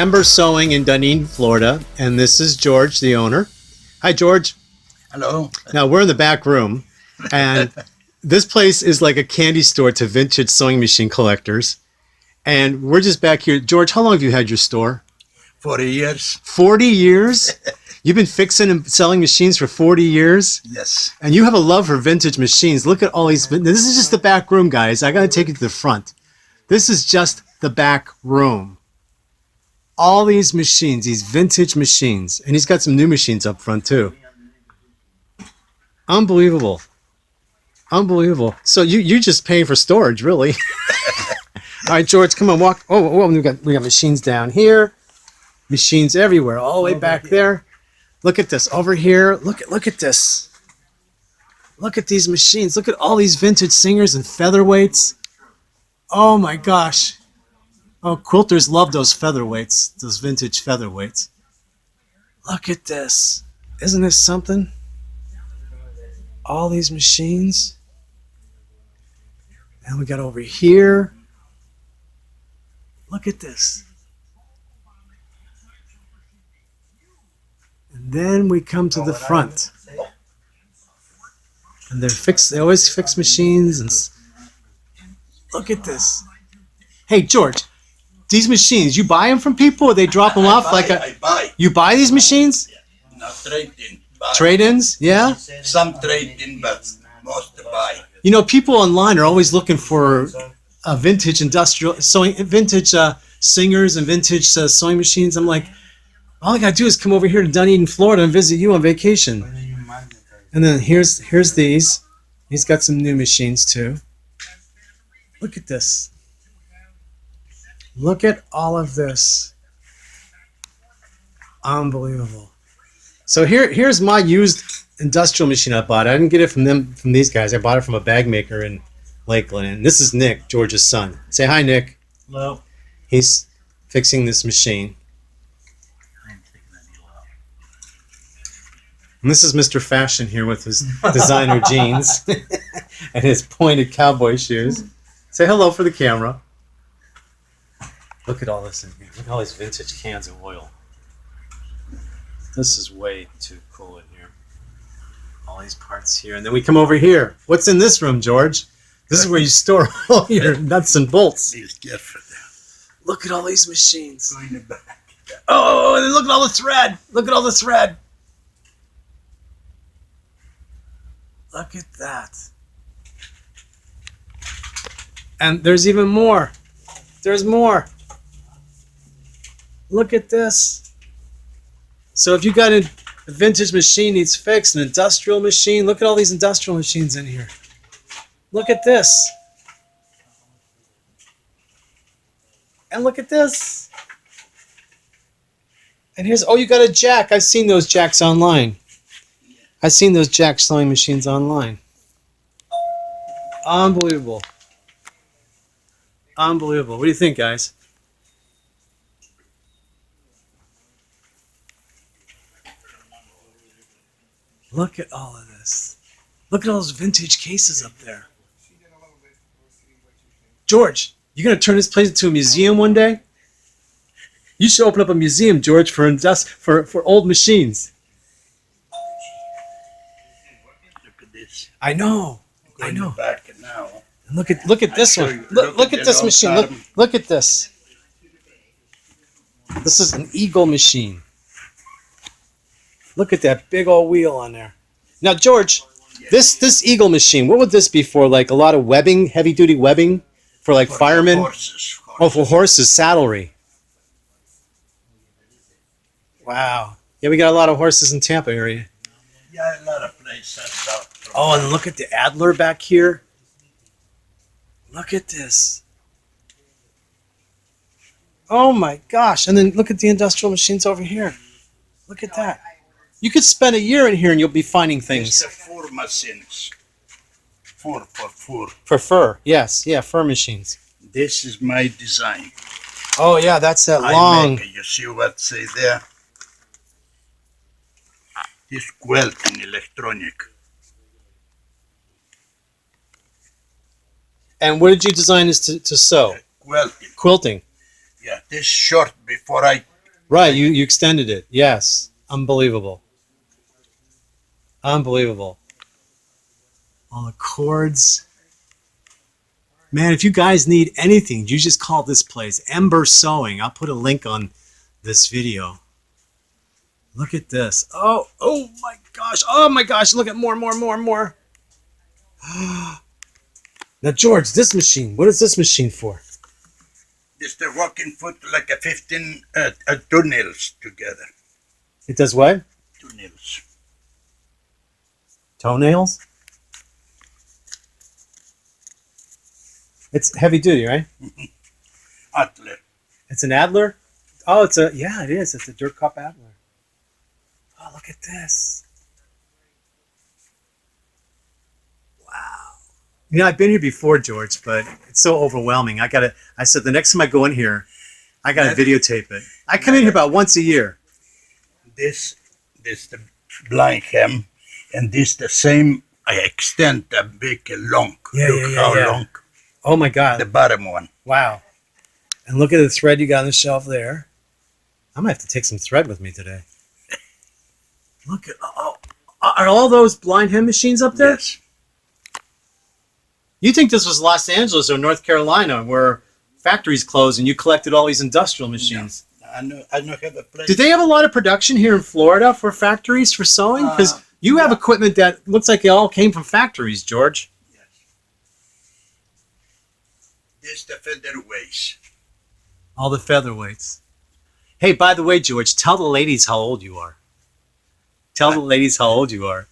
Ember Sewing in Dunedin, Florida, and this is George, the owner. Hi, George. Hello. Now, we're in the back room, and this place is like a candy store to vintage sewing machine collectors. And we're just back here. George, how long have you had your store? 40 years. 40 years? You've been fixing and selling machines for 40 years? Yes. And you have a love for vintage machines. Look at all these. This is just the back room, guys. I got to take you to the front. This is just the back room. All these machines, these vintage machines. And he's got some new machines up front, too. Unbelievable. Unbelievable. So you're just paying for storage, really. All right, George, come on, walk. Oh, we got machines down here. Machines everywhere, all the way back there. Look at this. Over here, look at this. Look at these machines. Look at all these vintage singers and featherweights. Oh my gosh. Oh, quilters love those featherweights, those vintage featherweights. Look at this. Isn't this something? All these machines. And we got over here. Look at this. And then we come to the front. And they always fix machines. And look at this. Hey, George, these machines, you buy them from people or they drop them off? I buy. You buy these machines? Not trade-in. Trade-ins? Yeah? Some trade-in, but most buy. You know, people online are always looking for vintage industrial sewing, vintage singers and vintage sewing machines. I'm like, all I gotta do is come over here to Dunedin, Florida, and visit you on vacation. And then here's these. He's got some new machines too. Look at this. Look at all of this. Unbelievable. So here's my used industrial machine I bought. I didn't get it from these guys. I bought it from a bag maker in Lakeland. And this is Nick, George's son. Say hi, Nick. Hello. He's fixing this machine. And this is Mr. Fashion here with his designer jeans and his pointed cowboy shoes. Say hello for the camera. Look at all this in here. Look at all these vintage cans of oil. This is way too cool in here. All these parts here. And then we come over here. What's in this room, George? This is where you store all your nuts and bolts. Please get for them. Look at all these machines. Go in the back. Oh, and look at all the thread. Look at all the thread. Look at that. And there's even more. There's more. Look at this. So if you got a vintage machine needs fixed, an industrial machine, look at all these industrial machines in here. Look at this. And look at this. And here's, oh, you got a jack. I've seen those jacks online. I've seen those jack sewing machines online. Unbelievable. Unbelievable. What do you think, guys? Look at all of this. Look at all those vintage cases up there. George, you going to turn this place into a museum one day? You should open up a museum, George, for old machines. Look at this. I know. Go I in know. the back now. Look at this show one. you. Look at this machine. Look at this. This is an Eagle machine. Look at that big old wheel on there. Now, George, this Eagle machine, what would this be for? Like a lot of webbing, heavy duty webbing for like firemen? Horses. Oh, for horses, saddlery. Wow. Yeah, we got a lot of horses in Tampa area. Yeah, a lot of places out. Oh, and look at the Adler back here. Look at this. Oh my gosh. And then look at the industrial machines over here. Look at that. You could spend a year in here and you'll be finding It's things. the fur machines. For fur. For fur. Yes. Yeah, fur machines. This is my design. Oh yeah, that's that I long. make, you see what say there? This quilting electronic. And what did you design this to sew? Quilting. Quilting. Yeah, this short before I Right, you extended it. Yes. Unbelievable. Unbelievable. All the cords. Man, if you guys need anything, you just call this place Ember Sewing. I'll put a link on this video. Look at this. Oh my gosh. Oh my gosh. Look at more. Now, George, this machine, what is this machine for? This the walking foot like a 15 toenails together. It does what? Toenails. Toenails? It's heavy duty, right? Adler. It's an Adler? Oh, yeah, it is. It's a Dirt Cup Adler. Oh, look at this. Wow. You know, I've been here before, George, but it's so overwhelming. I said the next time I go in here, I got to videotape it. I come in here about once a year. This the blind hem, and this the same. I extend the big long. Look how long. Oh my God. The bottom one. Wow. And look at the thread you got on the shelf there. I might have to take some thread with me today. Look at, are all those blind hem machines up there? Yes. You think this was Los Angeles or North Carolina where factories closed and you collected all these industrial machines? No. I don't have a place. Did they have a lot of production here in Florida for factories for sewing? Because you have equipment that looks like it all came from factories, George. Yes. This the featherweights. All the featherweights. Hey, by the way, George, tell the ladies how old you are. Tell the ladies how old you are.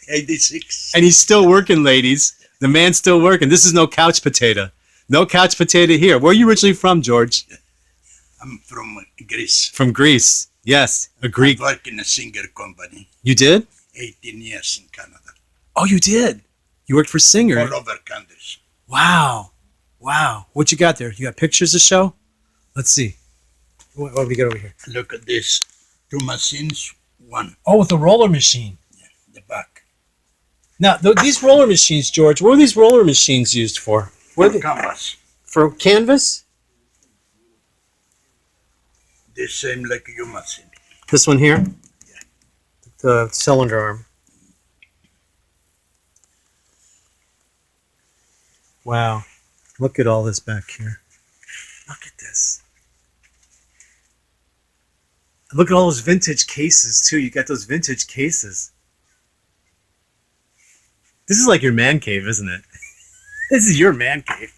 86. And he's still working, ladies. The man's still working. This is no couch potato. No couch potato here. Where are you originally from, George? I'm from Greece. From Greece. Yes, a Greek. I work in a singer company. You did? 18 years in Canada. Oh, you did? You worked for Singer? All over countries. Wow. Wow. What you got there? You got pictures to show? Let's see. What do we got over here? Look at this. 2 machines, 1. Oh, with the roller machine. Yeah, the back. Now, these roller machines, George, what are these roller machines used for? What are they? Canvas. For canvas? The same like your machine. This one here? Yeah. The cylinder arm. Wow. Look at all this back here. Look at this. Look at all those vintage cases, too. You got those vintage cases. This is like your man cave, isn't it? This is your man cave.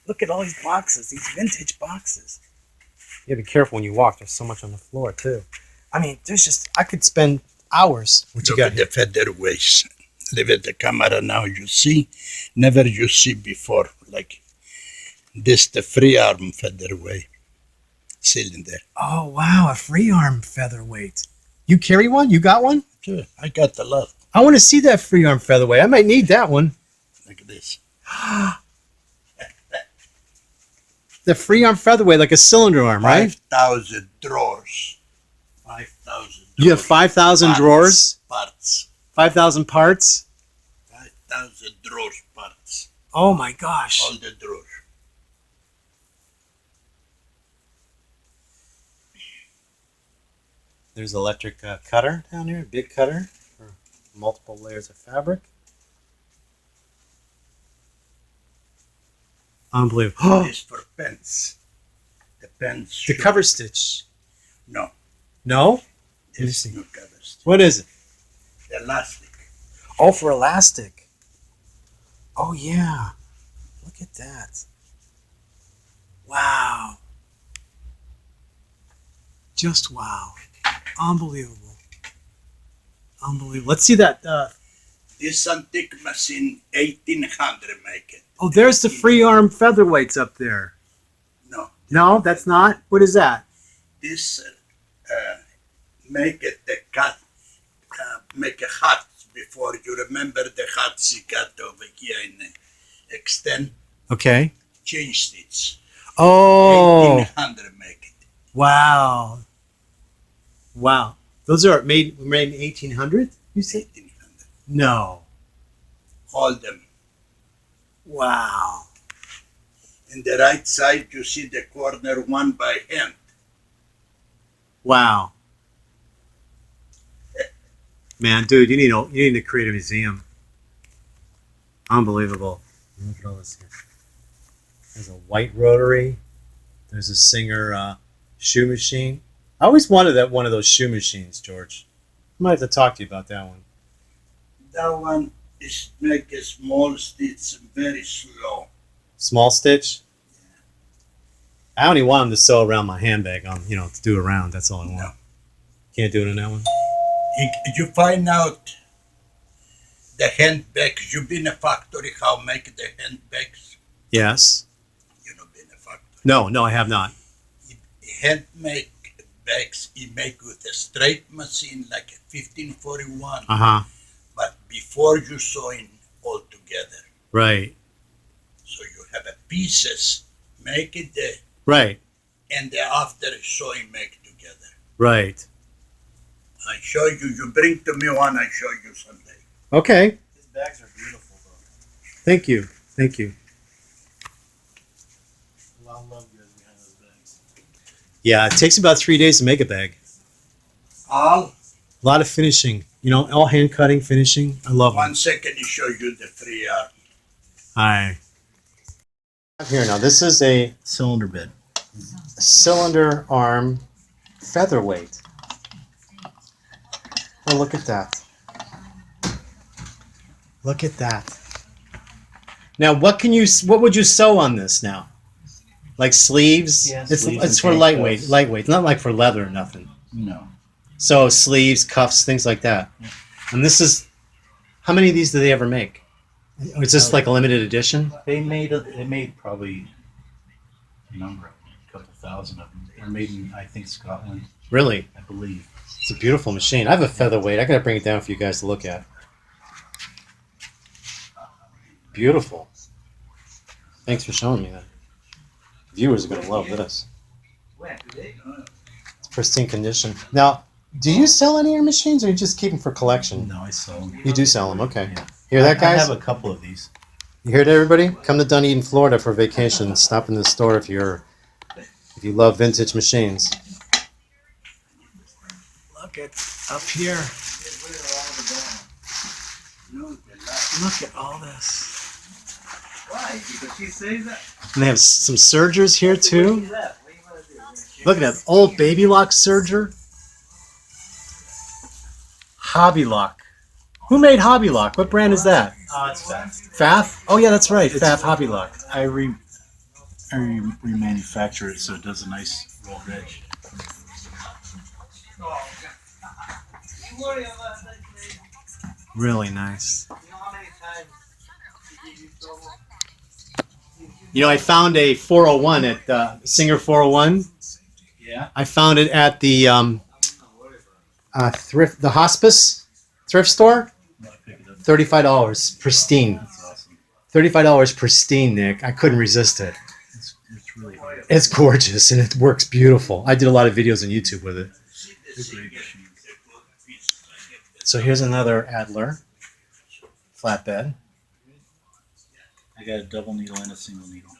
Look at all these boxes, these vintage boxes. You gotta be careful when you walk. There's so much on the floor, too. I mean, I could spend hours. What you Look got at the featherweights. Leave at the camera now, you see. Never you see before. Like this, the free arm featherweight cylinder. Oh, wow, a free arm featherweight. You carry one? You got one? Sure, I got a lot. I want to see that free arm featherweight. I might need that one. Like this. The free arm featherweight, like a cylinder arm, right? 5,000 drawers. 5,000. You have 5,000 drawers? Parts. 5,000 parts? 5,000 drawers parts. Oh my gosh. All the drawers. There's an electric cutter down here, a big cutter for multiple layers of fabric. Unbelievable. This for pens. The pens. The cover stitch. No. No? This no cover stitch. What is it? The elastic. Oh, for elastic. Oh, yeah. Look at that. Wow. Just wow. Unbelievable. Unbelievable. Let's see that. This antique machine, 1800 make it. Oh, there's the free arm featherweights up there. No. No, that's not. What is that? This make it the cut. Make a hat before you remember the hats you got over here in the extend. Okay. Change stitch. Oh. 1800 make it. Wow. Wow. Those are made in 1800? You say? 1800. No. Hold them. Wow. In the right side, you see the corner one by hand. Wow. Man, dude, you need to create a museum. Unbelievable. Look at all this here. There's a white rotary. There's a Singer shoe machine. I always wanted one of those shoe machines, George. I might have to talk to you about that one. That one is make a small stitch very slow. Small stitch? I only want them to sew around my handbag, to do around. That's all I want. No. Can't do it in that one? You find out the handbags. You been a factory how make the handbags? Yes. You know, been a factory. No, I have not. Hand make bags. He make with a straight machine like a 1541. Uh-huh. But before you sewing all together, Right. so you have a pieces make it there, Right. and the after sewing make together. Right. I show you. You bring to me one. I show you someday. Okay. His bags are beautiful, though. Thank you. Thank you. A lot of love goes behind those bags. Yeah, it takes about 3 days to make a bag. All A lot of finishing. All hand cutting, finishing. I love them. 1 second. You show you the 3 Hi. Here now, this is a Cylinder bed. cylinder arm featherweight. Oh, look at that. Look at that. Now, what would you sew on this now? Like sleeves? Yeah, it's sleeves it's and for tank lightweight. tops. Lightweight. Not like for leather or nothing. No. So sleeves, cuffs, things like that. And this is, how many of these do they ever make? Is this like a limited edition? They made probably a number, a couple thousand of them. They're made in, I think, Scotland, Really? I believe. It's a beautiful machine. I have a featherweight. I gotta bring it down for you guys to look at. Beautiful. Thanks for showing me that. Viewers are gonna love this. It's pristine condition. Now, do you sell any of your machines, or you just keep them for collection? No, I sell them. You do sell them, okay. Yeah. Hear that, I guys? have a couple of these. You heard it, everybody? Come to Dunedin, Florida for vacation. Stop in the store if you love vintage machines. Look at up here. Look at all this. Why? Because she says that. And they have some sergers here too. Look at that old baby lock serger. Hobby Lock. Who made Hobby Lock? What brand is that? It's fast. Pfaff? Oh yeah, that's right. Pfaff Hobby Lock. I remanufacture it so it does a nice roll edge. Really nice. I found a 401 at Singer 401. Yeah. I found it at the the hospice thrift store. I pick it up. $35, pristine. That's awesome. $35 pristine, Nick. I couldn't resist it. It's really hard. It's gorgeous and it works beautiful. I did a lot of videos on YouTube with it. They're great machines. So here's another Adler flatbed. I got a double needle and a single needle.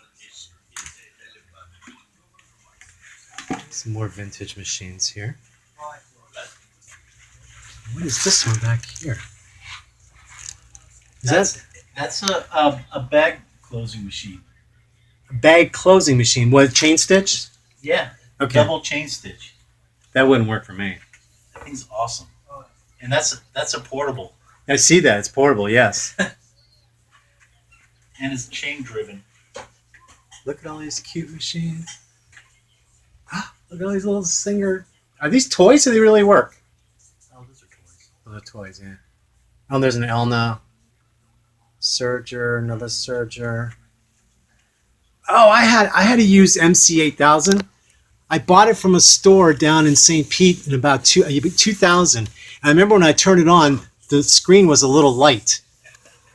Some more vintage machines here. What is this one back here? Is That's a bag closing machine. a bag closing machine? What, chain stitch? Yeah. Okay. Double chain stitch. That wouldn't work for me. That thing's awesome. And that's a portable. I see that. It's portable, yes. And it's chain driven. Look at all these cute machines. Look at all these little Singer. Are these toys or do they really work? Oh, those are toys. Oh, they're toys, yeah. Oh, there's an Elna. Serger, another Serger. Oh, I had to use MC8000. I bought it from a store down in St. Pete in about 2000. And I remember when I turned it on, the screen was a little light.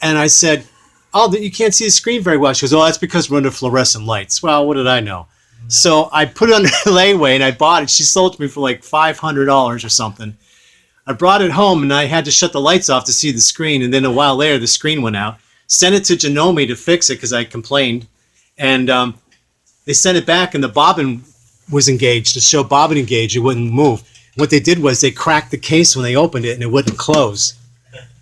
And I said, "Oh, you can't see the screen very well." She goes, "Oh, that's because we're under fluorescent lights." Well, what did I know? So I put it under layaway and I bought it. She sold it to me for like $500 or something. I brought it home and I had to shut the lights off to see the screen. And then a while later, the screen went out. Sent it to Janome to fix it because I complained. And they sent it back and the bobbin was engaged. To show bobbin engaged, it wouldn't move. What they did was they cracked the case when they opened it and it wouldn't close.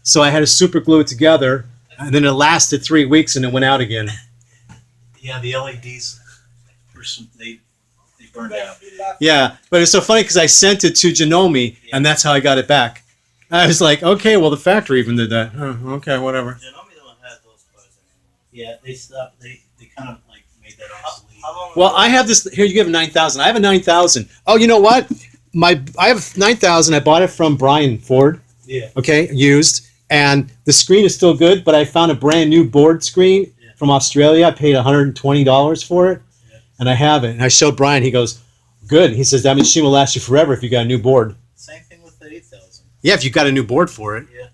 So I had to super glue it together, and then it lasted 3 weeks and it went out again. Yeah, the LEDs, they burned out. Yeah, but it's so funny because I sent it to Janome, and that's how I got it back. I was like, okay, well, the factory even did that. Oh, okay, whatever. Janome don't have those parts anymore. Yeah, they stopped. They kind of like made that obsolete. How long Well, ago? I have this. Here, you have a 9,000. I have a 9,000. Oh, you know what? I have 9,000. I bought it from Brian Ford. Yeah. Okay, used. And the screen is still good, but I found a brand new board screen from Australia. I paid $120 for it, and I have it. And I showed Brian. He goes, good. He says, that machine will last you forever if you got a new board. Same thing with the 8,000. Yeah, if you got a new board for it. Yeah.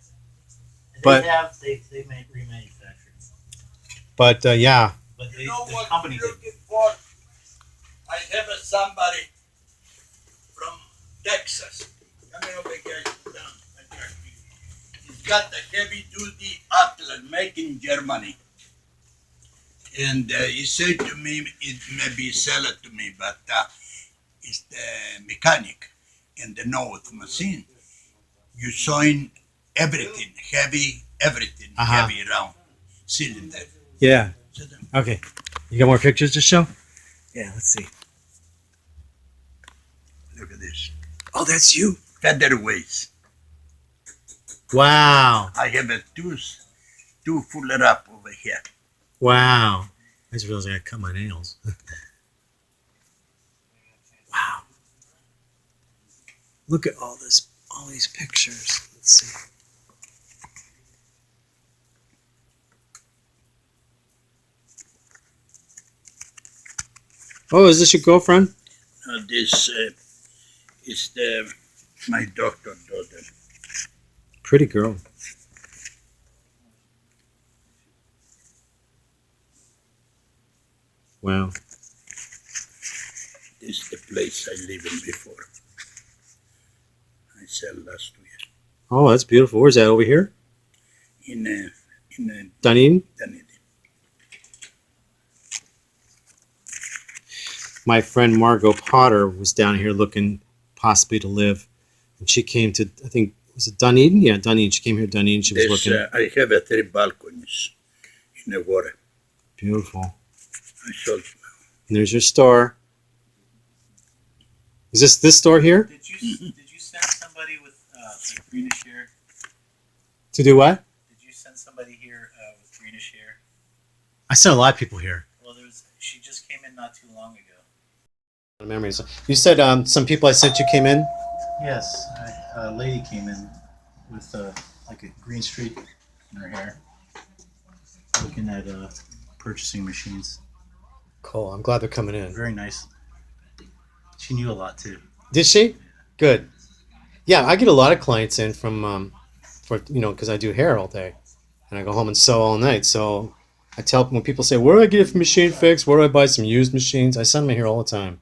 And but- they made remanufactured. But, yeah. But You know the what company you're did. looking for? I have somebody from Texas. Come over here, sit down. He's got a heavy duty Atlas made in Germany. And he said to me, it maybe sell it to me, but it's the mechanic and the nose machine. You sewing everything, heavy, everything, Uh-huh. heavy round cylinder. Yeah. Sit down. Okay. You got more pictures to show? Yeah, let's see. Look at this. Oh, that's you. Featherweights. Wow. I have a two fuller up over here. Wow. I just realized I gotta cut my nails. Wow. Look at all these pictures. Let's see. Oh, is this your girlfriend? This is my doctor daughter. Pretty girl. Wow. This is the place I lived in before. I sell last year Oh, that's beautiful. Where's that? Over here? in Dunedin? Dunedin. My friend Margot Potter was down here looking possibly to live. And she came to, I think, was it Dunedin? Yeah, Dunedin. She came here to Dunedin. She was This, looking. I have 3 balconies in the water. Beautiful. I sold. And there's your store. Is this store here? Did you send somebody with like greenish hair? To do what? Did you send somebody here with greenish hair? I sent a lot of people here. Well, she just came in not too long ago. Memories. You said some people I sent you came in? Yes, a lady came in with like a green streak in her hair, looking at purchasing machines. Cool. I'm glad they're coming in. Very nice. She knew a lot too. Did she? Good. Yeah, I get a lot of clients in from, because I do hair all day, and I go home and sew all night. So I tell when people say, "Where do I get a machine fixed? Where do I buy some used machines?" I send them here all the time.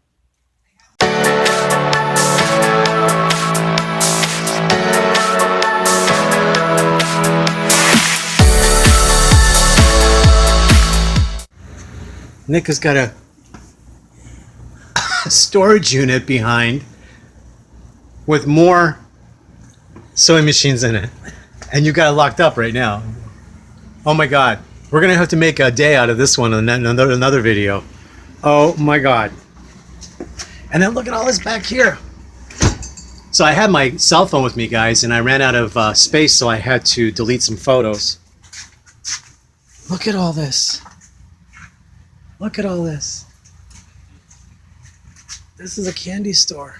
Nick has got a storage unit behind with more sewing machines in it, and you got it locked up right now. Oh my God, we're gonna have to make a day out of this one in another video. Oh my God. And then look at all this back here. So I had my cell phone with me, guys, and I ran out of space, so I had to delete some photos. Look at all this. Look at all this. This is a candy store.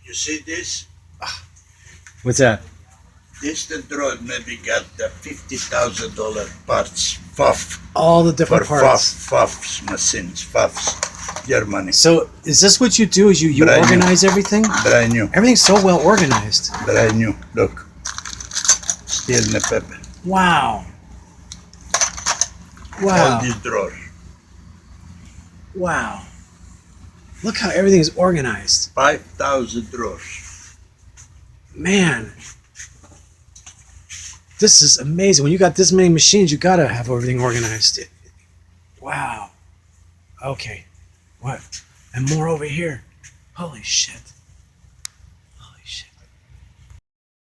You see this? What's that? This the drawer maybe got the $50,000 parts. FUF. All the For different parts. FUFs machines. FUFs. Germany. So is this what you do? Is you Brand new. organize everything? Brand new. Everything's so well organized. Brand new. Look. Still in the pepper. Wow. All Wow. these drawers. Wow. Look how everything's organized. 5,000 drawers. Man. This is amazing. When you got this many machines, you gotta have everything organized. Wow. Okay. What? And more over here. Holy shit. Holy shit.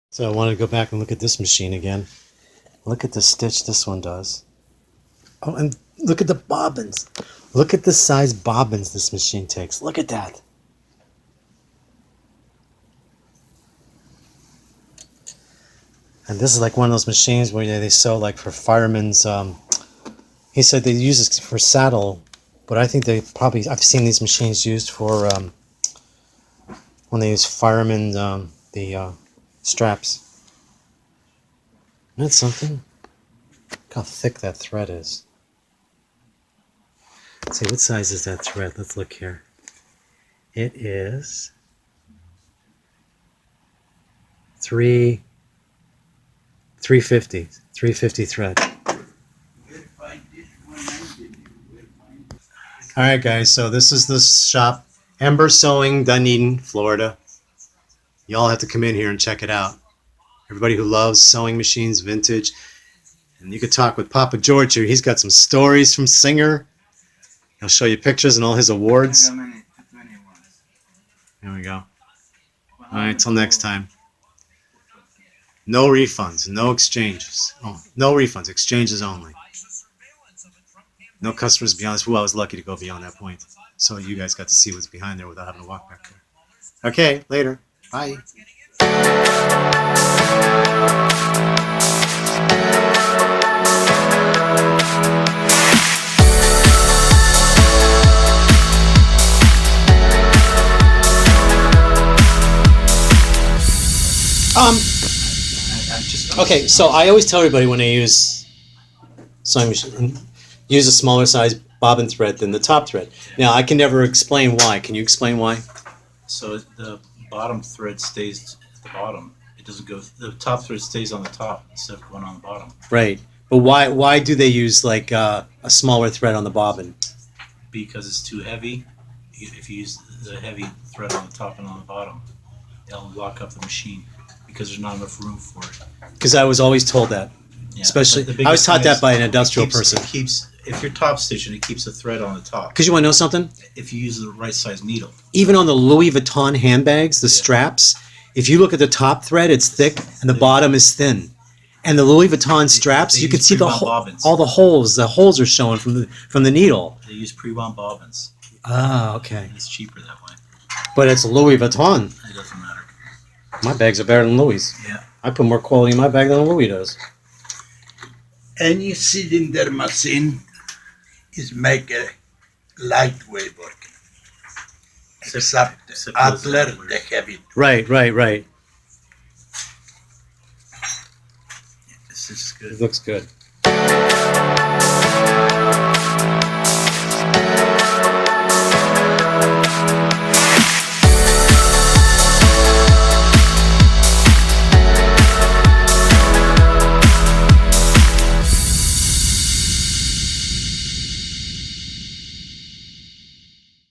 So I wanted to go back and look at this machine again. Look at the stitch this one does. Oh, and look at the bobbins. Look at the size bobbins this machine takes. Look at that. And this is like one of those machines where they sew like for firemen's. He said they use it for saddle, but I think they probably. I've seen these machines used for when they use firemen the straps. Isn't that something? Look how thick that thread is. Let's see, what size is that thread? Let's look here. It is 350 thread. All right, guys. So this is the shop, Ember Sewing, Dunedin, Florida. Y'all have to come in here and check it out. Everybody who loves sewing machines, vintage, and you could talk with Papa George here. He's got some stories from Singer. He'll show you pictures and all his awards. There we go. All right, till next time. No refunds, no exchanges. Oh, no refunds, exchanges only. No customers beyond this. Well, I was lucky to go beyond that point. So you guys got to see what's behind there without having to walk back there. Okay, later. Bye. Okay, so I always tell everybody when they use sewing machine, use a smaller size bobbin thread than the top thread. Now, I can never explain why. Can you explain why? So the bottom thread stays at the bottom. It doesn't go. The top thread stays on the top instead of going on the bottom. Right, but why do they use like a smaller thread on the bobbin? Because it's too heavy. If you use the heavy thread on the top and on the bottom, it'll lock up the machine because there's not enough room for it. Because I was always told that. Yeah, Especially, but the I was biggest taught thing that is by an industrial It person. keeps if you're top stitching, it keeps the thread on the top. Because you want to know something? If you use the right size needle. Even on the Louis Vuitton handbags, the Yeah. straps, if you look at the top thread, it's thick and the bottom is thin. And the Louis Vuitton straps, they you can use see the pre-wound bobbins. all the holes. The holes are showing from the needle. They use pre-wound bobbins. Ah, okay. It's cheaper that way. But it's Louis Vuitton. It doesn't matter. My bags are better than Louis. Yeah. I put more quality in my bag than Louis does. Any cylinder machine is make a lightweight work. Except Except Adler, those the heavy. Right. This is good. It looks good.